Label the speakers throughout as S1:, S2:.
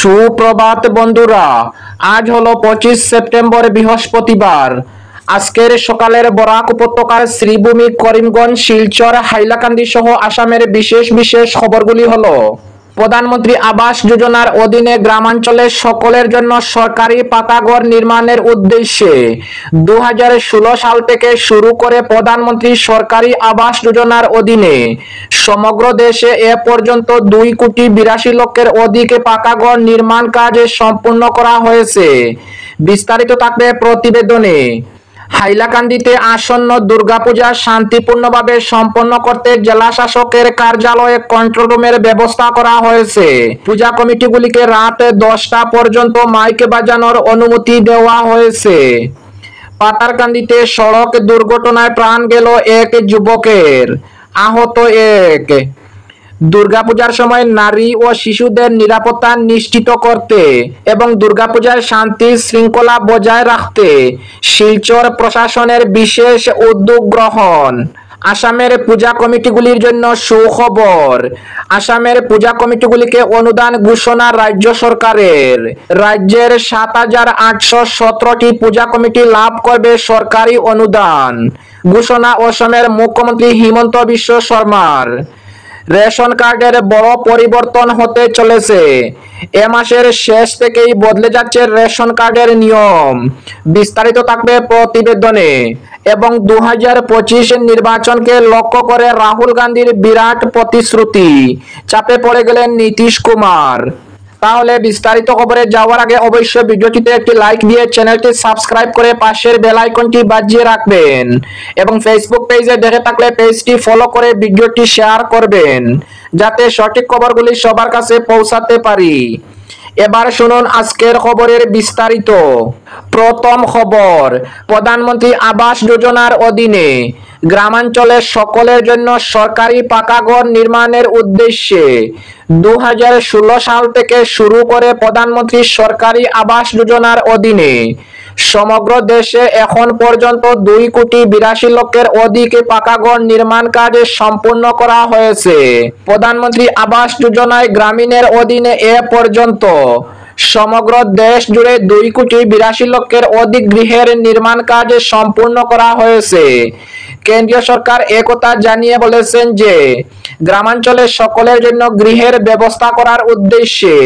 S1: সুপ্রভাত বন্ধুরা, আজ হলো 25 সেপ্টেম্বর বৃহস্পতিবার। আজকের সকালের বরাক উপত্যকার শ্রীভূমি, করিমগঞ্জ, শিলচর, হাইলাকান্দি সহ আসামের বিশেষ বিশেষ খবরগুলি হলো: প্রধানমন্ত্রী আবাস যোজনার অধীনে গ্রামাঞ্চলের সকলের জন্য সরকারি পাকা ঘর নির্মাণের উদ্দেশ্যে 2016 সাল থেকে শুরু করে প্রধানমন্ত্রী সরকারি আবাস যোজনার অধীনে সমগ্র দেশে এ পর্যন্ত 2,82,00,000-এর অধিক পাকা ঘর নির্মাণ কাজ সম্পূর্ণ করা হয়েছে। বিস্তারিত থাকবে প্রতিবেদনে। হাইলাকান্দিতে আসন্ন দুর্গাপূজা শান্তিপূর্ণভাবে সম্পন্ন করতে জেলা শাসকের কার্যালয়ে কন্ট্রোল রুমের ব্যবস্থা করা হয়েছে। পূজা কমিটিগুলিকে রাত 10টা পর্যন্ত মাইক বাজানোর অনুমতি দেওয়া হয়েছে। পাতারকান্দিতে সড়ক দুর্ঘটনায় প্রাণ গেল এক যুবকের, আহত এক। দুর্গাপূজার সময় নারী ও শিশুদের নিরাপত্তা নিশ্চিত করতে এবং দুর্গাপূজায় শান্তি শৃঙ্খলা বজায় রাখতে শিলচর প্রশাসনের বিশেষ উদ্যোগ গ্রহণ। আসামের পূজা কমিটিগুলির জন্য সুখবর। আসামের পূজা কমিটিগুলিকে অনুদান ঘোষণা রাজ্য সরকারের। রাজ্যের 7,817টি পূজা কমিটি লাভ করবে সরকারি অনুদান। ঘোষণা অসমের মুখ্যমন্ত্রী হিমন্ত বিশ্ব শর্মার। রেশন কার্ডের বড় পরিবর্তন হতে চলেছে। এ মাসের শেষ থেকেই বদলে যাচ্ছে রেশন কার্ডের নিয়ম। বিস্তারিত থাকবে প্রতিবেদনে। এবং 2025 নির্বাচনকে লক্ষ্য করে রাহুল গান্ধীর বিরাট প্রতিশ্রুতি, চাপে পড়ে গেলেন নীতিশ কুমার। তাহলে বিস্তারিত খবরে যাওয়ার আগে অবশ্যই ভিডিওটিতে একটি লাইক দিয়ে চ্যানেলটি সাবস্ক্রাইব করে পাশের বেল আইকনটি বাজিয়ে রাখবেন এবং ফেসবুক পেজে দেখে থাকলে পেজটি ফলো করে ভিডিওটি শেয়ার করবেন, যাতে সঠিক খবরগুলি সবার কাছে পৌঁছাতে পারি। এবার শুনুন আজকের খবরের বিস্তারিত। প্রথম খবর, প্রধানমন্ত্রী আবাস যোজনার অধীনে গ্রামাঞ্চলের সকলের জন্য সরকারি পাকা ঘর নির্মাণের উদ্দেশ্যে 2016 সাল থেকে শুরু করে প্রধানমন্ত্রী সরকারি আবাস যোজনার অধীনে সমগ্র দেশে এখন পর্যন্ত 2,82,00,000-এর অধিক পাকা ঘর নির্মাণ কাজ সম্পূর্ণ করা হয়েছে। প্রধানমন্ত্রী আবাস যোজনায় গ্রামীণের অধীনে এ পর্যন্ত সমগ্র দেশ জুড়ে 2,82,00,000-এর অধিক গৃহের নির্মাণ কাজ সম্পূর্ণ করা হয়েছে। কেন্দ্রীয় সরকার একথা জানিয়ে বলেছেন যে গ্রামাঞ্চলের সকলের জন্য গৃহের ব্যবস্থা করার উদ্দেশ্যে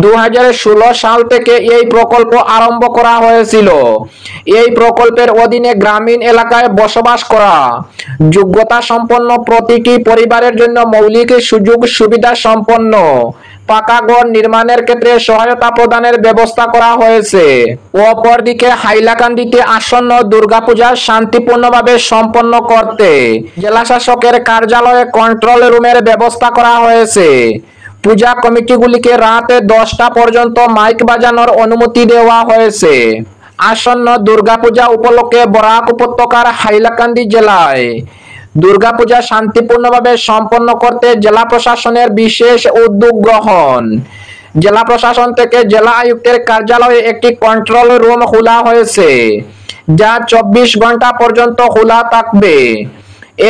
S1: 2016 সাল থেকে এই প্রকল্প আরম্ভ করা হয়েছিল। এই প্রকল্পের অধীনে গ্রামীণ এলাকায় বসবাস করা যোগ্যতা সম্পন্ন প্রতিটি পরিবারের জন্য মৌলিক সুযোগ সুবিধা সম্পন্ন পাকা ঘর নির্মাণের ক্ষেত্রে সহায়তা প্রদানের ব্যবস্থা করা হয়েছে। অপরদিকে হাইলাকান্দিতে আসন্ন দুর্গাপূজা শান্তিপূর্ণভাবে সম্পন্ন করতে জেলা শাসকের কার্যালয়ে কন্ট্রোল রুমের ব্যবস্থা করা হয়েছে। পূজা কমিটিগুলিকে রাত 10টা পর্যন্ত মাইক বাজানোর অনুমতি দেওয়া হয়েছে। আসন্ন দুর্গাপূজা উপলক্ষে বরাক উপত্যকার হাইলাকান্দি জেলায় দুর্গাপূজা শান্তিপূর্ণভাবে সম্পন্ন করতে জেলা প্রশাসনের বিশেষ উদ্যোগ গ্রহণ। জেলা প্রশাসন থেকে জেলা আয়ুক্তের কার্যালয়ে একটি কন্ট্রোল রুম খোলা হয়েছে, যা 24 ঘন্টা পর্যন্ত খোলা থাকবে।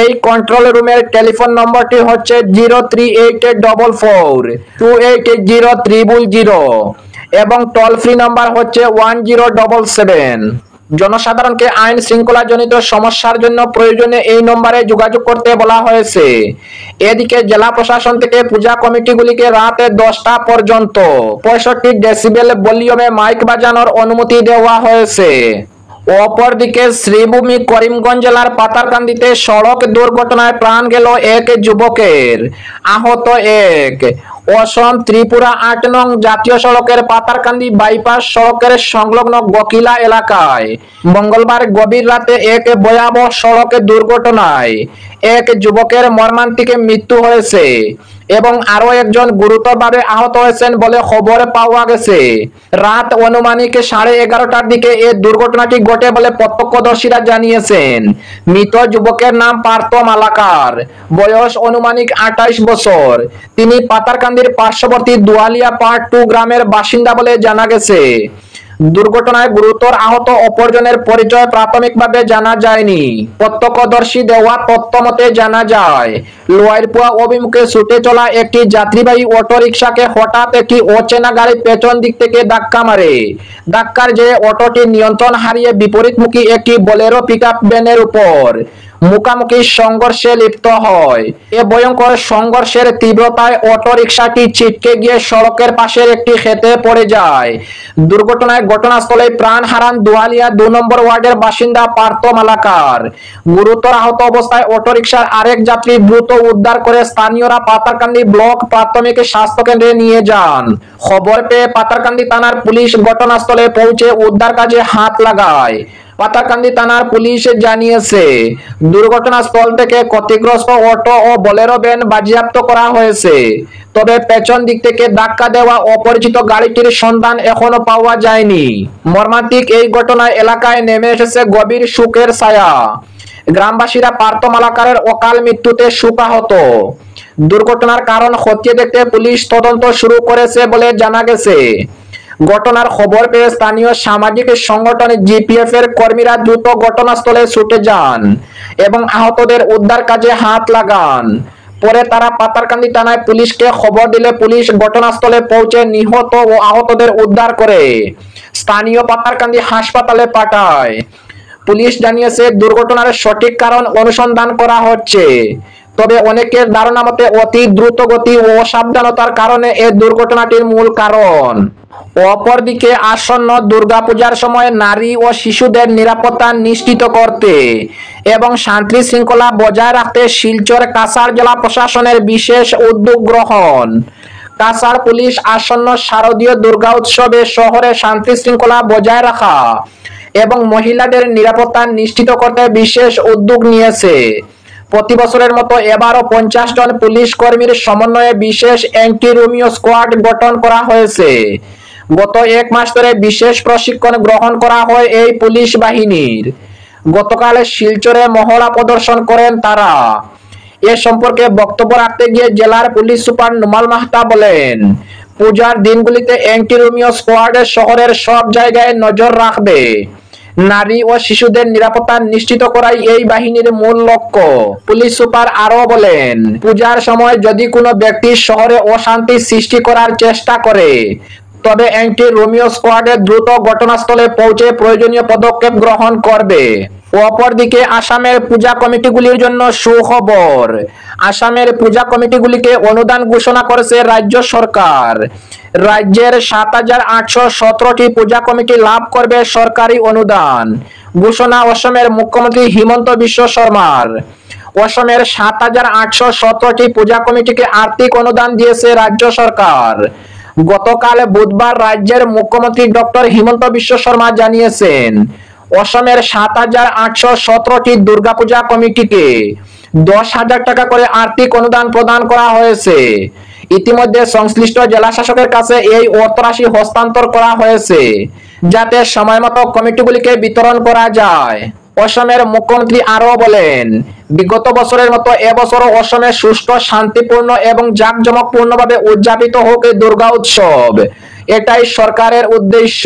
S1: এই কন্ট্রোল রুমের টেলিফোন নম্বরটি হচ্ছে 0384428000 এবং টোল ফ্রি নম্বর হচ্ছে 1077। জনসাধারণকে আইন শৃঙ্খলা জনিত সমস্যার জন্য প্রয়োজনে এই নম্বরে যোগাযোগ করতে বলা হয়েছে। এদিকে জেলা প্রশাসন থেকে পূজা কমিটিগুলিকে রাত 10টা পর্যন্ত 65 ডেসিবেল ভলিউমে মাইক বাজানোর অনুমতি দেওয়া হয়েছে। অপরদিকে শ্রীভূমি, করিমগঞ্জ জেলার পাতারকান্দিতে সড়ক দুর্ঘটনায় প্রাণ গেল এক যুবকের, আহত এক। অসম ত্রিপুরা 8 নং জাতীয় সড়কের পাতারকান্দি বাইপাস সড়কের সংলগ্ন গকিলা এলাকায় মঙ্গলবার গভীর রাতে এক ভয়াবহ সড়ক দুর্ঘটনায় এক যুবকের মর্মান্তিক মৃত্যু হয়েছে এবং আরো একজন গুরুতরভাবে আহত হয়েছেন বলে খবর পাওয়া গেছে। রাত অনুমানিক 11:30টার দিকে এই দুর্ঘটনাটি ঘটে বলে প্রত্যক্ষদর্শীরা জানিয়েছেন। মৃত যুবকের নাম পার্থ মালাকার, বয়স অনুমানিক 28 বছর। তিনি পাতারকান্দির পার্শ্ববর্তী দুয়ালিয়া পার্ট 2 গ্রামের বাসিন্দা বলে জানা গেছে। দুর্ঘটনায় গুরুতর আহত অপরজনের পরিচয় প্রাথমিকভাবে জানা যায়নি। প্রত্যক্ষদর্শী দেওয়া তথ্য মতে জানা যায়, লোয়ারপুয়া অভিমুখে ছুটে চলা একটি যাত্রীবাহী অটোরিকশাকে হঠাৎ একটি অচেনা গাড়ি পেছন দিক থেকে ধাক্কা মারে। ধাক্কার জেরে অটোটি নিয়ন্ত্রণ হারিয়ে বিপরীতমুখী একটি বোলেরো পিকআপ ভ্যানের উপর মুখোমুখি সংঘর্ষে লিপ্ত হয়। এ ভয়ঙ্কর সংঘর্ষের তীব্রতায় অটোরিকশাটি ছিটকে গিয়ে সড়কের পাশের একটি খেতে পড়ে যায়। দুর্ঘটনায় ঘটনাস্থলে প্রাণ হারান দুয়ালিয়া ২ নম্বর ওয়ার্ডের বাসিন্দা পার্থ মালাকার। গুরুতর আহত অবস্থায় অটোরিকশার আরেক যাত্রী দ্রুত উদ্ধার করে স্থানীয়রা পাতারকান্দি ব্লক প্রাথমিক স্বাস্থ্য কেন্দ্রে নিয়ে যান। খবর পেয়ে পাতারকান্দি থানার পুলিশ ঘটনাস্থলে পৌঁছে উদ্ধার কাজে হাত লাগায়। পাতারকান্দি থানার পুলিশ জানিয়েছে, দুর্ঘটনাস্থল থেকে ক্ষতিগ্রস্ত অটো ও বোলেরো ভ্যান বাজেয়াপ্ত করা হয়েছে। তবে পেছন দিক থেকে ধাক্কা দেওয়া অপরিচিত গাড়িটির সন্ধান এখনো পাওয়া যায়নি। মর্মান্তিক এই ঘটনায় এলাকায় নেমে এসেছে গভীর শোকের ছায়া। গ্রামবাসীরা পার্থ মালাকারের অকাল মৃত্যুতে শোকাহত। দুর্ঘটনার কারণ খতিয়ে দেখতে পুলিশ তদন্ত শুরু করেছে বলে জানা গেছে। ঘটনার খবর পেয়ে স্থানীয় সামাজিক সংগঠন জিপিএফ এর কর্মীরা দ্রুত ঘটনাস্থলে ছুটে যান এবং আহতদের উদ্ধার কাজে হাত লাগান। পরে তারা পাতারকান্দি থানায় পুলিশকে খবর দিলে পুলিশ ঘটনাস্থলে পৌঁছে নিহত ও আহতদের উদ্ধার করে স্থানীয় পাতারকান্দি হাসপাতালে পাঠায়। পুলিশ জানিয়েছে, দুর্ঘটনার সঠিক কারণ অনুসন্ধান করা হচ্ছে। তবে অনেকের ধারণা মতে অতি দ্রুত গতি ও অসাবধানতার কারণে এই দুর্ঘটনাটির মূল কারণ। অপরদিকে আসন্ন দুর্গাপূজার সময় নারী ও শিশুদের নিরাপত্তা নিশ্চিত করতে এবং শান্তি শৃঙ্খলা বজায় রাখতে শিলচর কাছাড় জেলা প্রশাসনের বিশেষ উদ্যোগ গ্রহণ। কাছাড় পুলিশ আসন্ন শারদীয় দুর্গা উৎসবে শহরে শান্তি শৃঙ্খলা বজায় রাখা এবং মহিলাদের নিরাপত্তা নিশ্চিত করতে বিশেষ উদ্যোগ নিয়েছে। প্রতি বছরের মতো এবারও 50 জন পুলিশ কর্মীর সমন্বয়ে বিশেষ অ্যান্টি রোমিও স্কোয়াড গঠন করা হয়েছে। গত 1 মাস ধরে বিশেষ প্রশিক্ষণ গ্রহণ করা হয় এই পুলিশ বাহিনীর। গতকাল শিলচরে মহড়া প্রদর্শন করেন তারা। এ সম্পর্কে বক্তব্য রাখতে গিয়ে জেলার পুলিশ সুপার নুমাল মাহতা বলেন, পূজার দিনগুলিতে অ্যান্টি রোমিও স্কোয়াড শহরের সব জায়গায় নজর রাখবে। নারী ও শিশুদের নিরাপত্তা নিশ্চিত করাই এই বাহিনীর মূল লক্ষ্য। পুলিশ সুপার আরো বলেন, পূজার সময় যদি কোনো ব্যক্তি শহরে অশান্তি সৃষ্টি করার চেষ্টা করে তবে অ্যান্টি রোমিও স্কোয়াডে দ্রুত ঘটনাস্থলে পৌঁছে প্রয়োজনীয় পদক্ষেপ গ্রহণ করবে। অপরদিকে আসামের পূজা কমিটিগুলির জন্য সুখবর। আসামের পূজা কমিটিগুলিকে অনুদান ঘোষণা করেছে রাজ্য সরকার। রাজ্যের ৭,৮১৭টি পূজা কমিটি লাভ করবে সরকারি অনুদান। ঘোষণা অসমের মুখ্যমন্ত্রী হিমন্ত বিশ্ব শর্মার। অসমের ৭,৮১৭টি পূজা কমিটিকে আর্থিক অনুদান দিয়েছে রাজ্য সরকার। গতকাল বুধবার রাজ্যের মুখ্যমন্ত্রী ডক্টর হিমন্ত বিশ্ব শর্মা জানিয়েছেন, অসমের ৭,৮১৭টি দুর্গাপূজা কমিটিকে 10,000 টাকা করে আর্থিক অনুদান প্রদান করা হয়েছে। ইতিমধ্যে সংশ্লিষ্ট জেলা শাসকের কাছে এই অর্থরাশি হস্তান্তর করা হয়েছে যাতে সময়মতো কমিটিগুলিকে বিতরণ করা যায়। অসমের মুখ্যমন্ত্রী আরো বলেন, বিগত বছরের মতো এবছরও অসমে সুষ্ঠু, শান্তিপূর্ণ এবং জাঁকজমকপূর্ণভাবে উদযাপিত হোক এই দুর্গা উৎসব। এটাই সরকারের উদ্দেশ্য।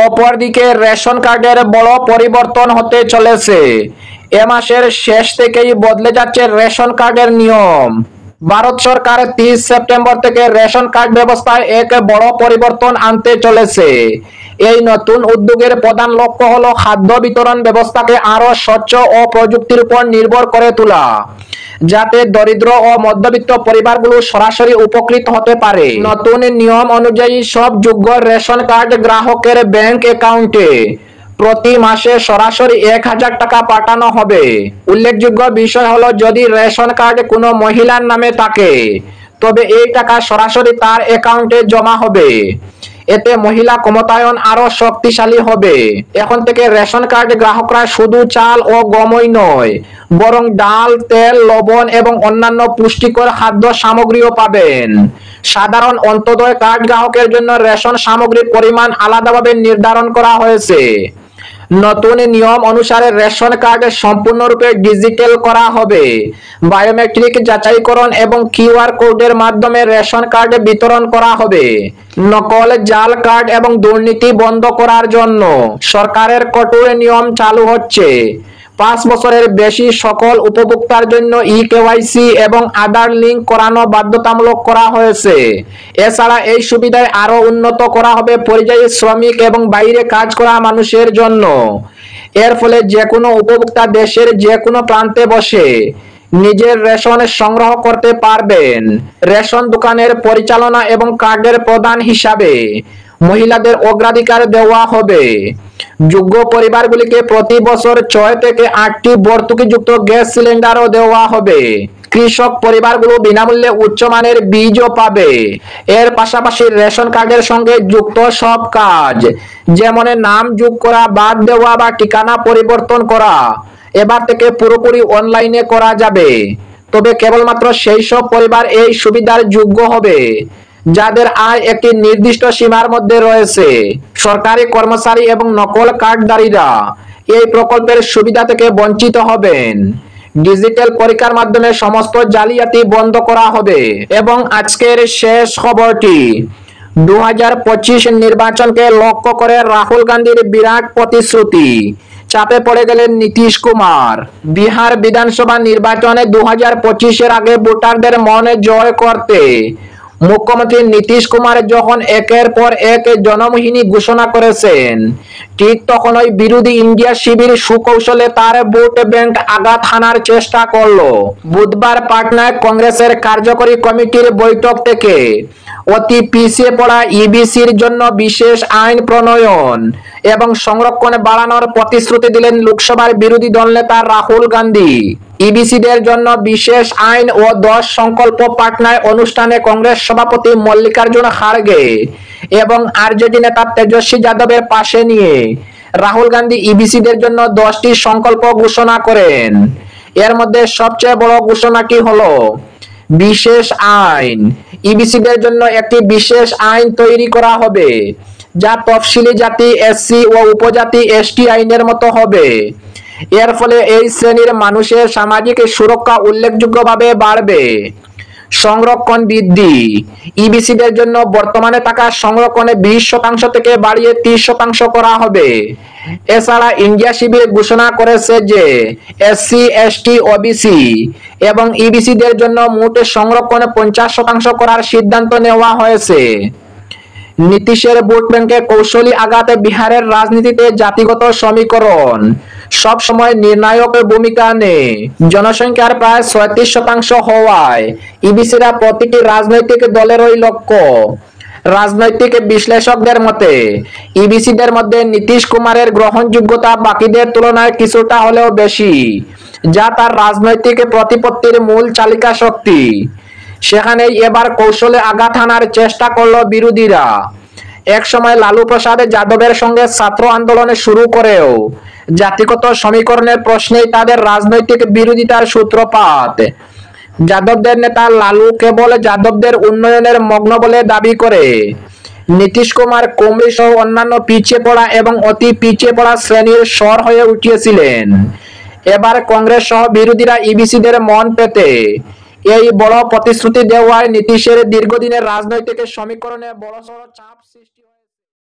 S1: অপরদিকে রেশন কার্ডের বড় পরিবর্তন হতে চলেছে। এ মাসের শেষ থেকেই বদলে যাচ্ছে রেশন কার্ডের নিয়ম। ভারত সরকার 30 সেপ্টেম্বর থেকে রেশন কার্ড ব্যবস্থায় এক বড় পরিবর্তন আনতে চলেছে। এই নতুন উদ্যোগের প্রধান লক্ষ্য হলো খাদ্য বিতরণ ব্যবস্থাকে আরো স্বচ্ছ ও প্রযুক্তির উপর নির্ভর করে তোলা, যাতে দরিদ্র ও মধ্যবিত্ত পরিবারগুলো সরাসরি উপকৃত হতে পারে। নতুন নিয়ম অনুযায়ী সব যোগ্য রেশন কার্ড গ্রাহকের ব্যাংক অ্যাকাউন্টে প্রতি মাসে সরাসরি 1,000 টাকা পাঠানো হবে। উল্লেখযোগ্য বিষয় হলো, যদি রেশন কার্ড কোনো মহিলার নামে থাকে তবে এই টাকা সরাসরি তার অ্যাকাউন্টে জমা হবে। এতে মহিলা ক্ষমতায়ন আরো শক্তিশালী হবে। এখন থেকে রেশন কার্ড গ্রাহকরা শুধু চাল ও গমই নয়, বরং ডাল, তেল, লবণ এবং অন্যান্য পুষ্টিকর খাদ্য সামগ্রীও পাবেন। সাধারণ অন্তোদয় কার্ড গ্রাহকের জন্য রেশন সামগ্রীর পরিমাণ আলাদাভাবে নির্ধারণ করা হয়েছে। নতুন নিয়ম অনুসারে রেশন কার্ড সম্পূর্ণরূপে ডিজিটাল করা হবে। বায়োমেট্রিক যাচাইকরণ এবং কিউআর কোডের মাধ্যমে রেশন কার্ড বিতরণ করা হবে। নকল, জাল কার্ড এবং দুর্নীতি বন্ধ করার জন্য সরকারের কঠোর নিয়ম চালু হচ্ছে। 5 বছরের বেশি সকল উপভোক্তার জন্য ই-কেওয়াইসি এবং আধার লিঙ্ক করানো বাধ্যতামূলক করা হয়েছে। এছাড়া এই সুবিধায় আরো উন্নত করা হবে পরিযায়ী শ্রমিক এবং বাইরে কাজ করা মানুষের জন্য। এর ফলে যে কোনো উপভোক্তা দেশের যে কোনো প্রান্তে বসে নিজের রেশন সংগ্রহ করতে পারবেন। রেশন দোকানের পরিচালনা এবং কার্ডের প্রদান হিসাবে মহিলাদের অগ্রাধিকার দেওয়া হবে। যোগ্য পরিবারগুলিকে প্রতি বছর 6 থেকে 8টি ভর্তুকিযুক্ত গ্যাস সিলিন্ডারও দেওয়া হবে। কৃষক পরিবারগুলো বিনামূল্যে উচ্চমানের বীজও পাবে। এর পাশাপাশি রেশন কার্ডের সঙ্গে যুক্ত সব কাজ, যেমন নাম যোগ করা, বাদ দেওয়া বা ঠিকানা পরিবর্তন করা, এবার থেকে পুরোপুরি অনলাইনে করা যাবে। তবে কেবলমাত্র সেই সব পরিবার এই সুবিধার যোগ্য হবে যাদের আয় একটি নির্দিষ্ট সীমার মধ্যে রয়েছে। সরকারি কর্মচারী এবং নকল কার্ডধারীরা এই প্রকল্পের সুবিধা থেকে বঞ্চিত হবেন। ডিজিটাল পরীক্ষার মাধ্যমে সমস্ত জালিয়াতি বন্ধ করা হবে। এবং আজকের শেষ খবরটি, 2025 নির্বাচনকে লক্ষ্য করে রাহুল গান্ধীর বিরাট প্রতিশ্রুতি। চাপে পড়ে গেলেন নীতিশ কুমার। বিহার বিধানসভা নির্বাচনে 2025-এর আগে ভোটারদের মনে জয় করতে মুখ্যমন্ত্রী নীতিশ কুমার যখন একের পর এক জনমোহিনী ঘোষণা করেছেন, ঠিক তখনই বিরোধী ইন্ডিয়া শিবির সুকৌশলে তার ভোট ব্যাংক আঘাত হানার চেষ্টা করলো। বুধবার পাটনায় কংগ্রেসের কার্যকরী কমিটির বৈঠক থেকে অতি পিছিয়ে পড়া ইবিসির জন্য বিশেষ আইন প্রণয়ন এবং সংরক্ষণ বাড়ানোর প্রতিশ্রুতি দিলেন লোকসভার বিরোধী দলনেতা রাহুল গান্ধী। ইবিসিদের জন্য বিশেষ আইন ও 10 সংকল্প পাটনায় অনুষ্ঠানে কংগ্রেস সভাপতি মল্লিকার্জুন খাড়গে এবং আরজেডি নেতা তেজস্বী যাদবের পাশে নিয়ে রাহুল গান্ধী ইবিসিদের জন্য 10টি সংকল্প ঘোষণা করেন। এর মধ্যে সবচেয়ে বড় ঘোষণাটি হলো বিশেষ আইন। ইবিসিদের জন্য একটি বিশেষ আইন তৈরি করা হবে যা তফসিলি জাতি, এসসি ও উপজাতি এসটি আইনের মতো হবে। এর ফলে এই শ্রেণীর মানুষের সামাজিক সুরক্ষা উল্লেখযোগ্যভাবে বাড়বে। সংরক্ষণ বৃদ্ধি, ইবিসিদের জন্য বর্তমানে থাকা সংরক্ষণে 20% থেকে বাড়িয়ে 30% করা হবে। এছাড়া ইন্ডিয়া শিবির ঘোষণা করেছে যে এসসি, এসটি, ওবিসি এবং ইবিসিদের জন্য মোট সংরক্ষণে 50% করার সিদ্ধান্ত নেওয়া হয়েছে। নীতিশের ভোট ব্যাংকে কৌশলী আঘাতে বিহারের রাজনীতিতে জাতিগত সমীকরণ সব সময় নির্ণায়ক ভূমিকা নেয়। জনসংখ্যার প্রায় 36% হওয়ায় ইবিসিরা প্রতিটি রাজনৈতিক দলেরই লক্ষ্য। রাজনৈতিক বিশ্লেষকদের মতে ইবিসিদের মধ্যে নীতিশ কুমারের গ্রহণযোগ্যতা বাকিদের তুলনায় কিছুটা হলেও বেশি, যা তার রাজনৈতিক প্রতিপত্তির মূল চালিকা শক্তি। সেখানেই এবার কৌশলে আঘাত হানার চেষ্টা করলো বিরোধীরা। এক সময় লালু প্রসাদ যাদবের সঙ্গে ছাত্র আন্দোলনে শুরু করেও জাতিগত সমীকরণের প্রশ্নেই তাদের রাজনৈতিক বিরোধিতার সূত্রপাত। যাদবদের নেতা লালু কেবল যাদবদের উন্নয়নের মগ্ন বলে দাবি করে নীতিশ কুমার কুমড়ি সহ অন্যান্য পিছিয়ে পড়া এবং অতি পিছিয়ে পড়া শ্রেণীর স্বর হয়ে উঠিয়েছিলেন। এবার কংগ্রেস সহ বিরোধীরা ইবিসিদের মন পেতে এই বড় প্রতিশ্রুতি দেওয়ায় নীতিশের দীর্ঘদিনের রাজনৈতিক সমীকরণে বড়সড় চাপ সৃষ্টি